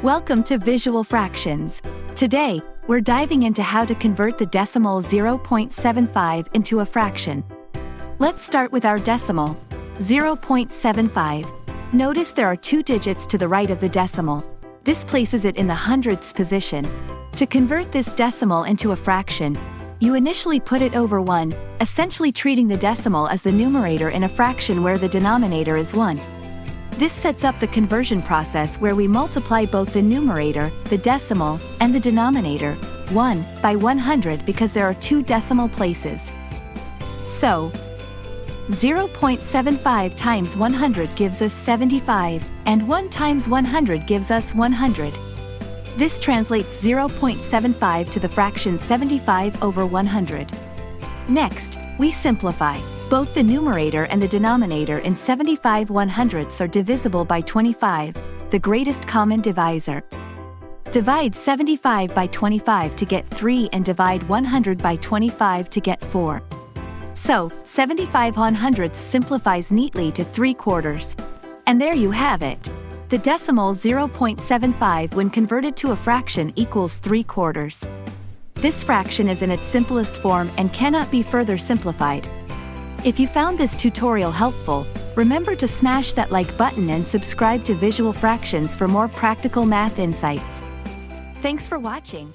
Welcome to Visual Fractions. Today, we're diving into how to convert the decimal 0.75 into a fraction. Let's start with our decimal, 0.75. Notice there are two digits to the right of the decimal. This places it in the hundredths position. To convert this decimal into a fraction, you initially put it over 1, essentially treating the decimal as the numerator in a fraction where the denominator is 1. This sets up the conversion process where we multiply both the numerator, the decimal, and the denominator, 1, by 100 because there are two decimal places. So, 0.75 times 100 gives us 75, and 1 times 100 gives us 100. This translates 0.75 to the fraction 75 over 100. Next, we simplify. Both the numerator and the denominator in 75 100ths are divisible by 25, the greatest common divisor. Divide 75 by 25 to get 3 and divide 100 by 25 to get 4. So, 75 100ths simplifies neatly to 3/4. And there you have it. The decimal 0.75 when converted to a fraction equals 3/4. This fraction is in its simplest form and cannot be further simplified. If you found this tutorial helpful, remember to smash that like button and subscribe to Visual Fractions for more practical math insights. Thanks for watching.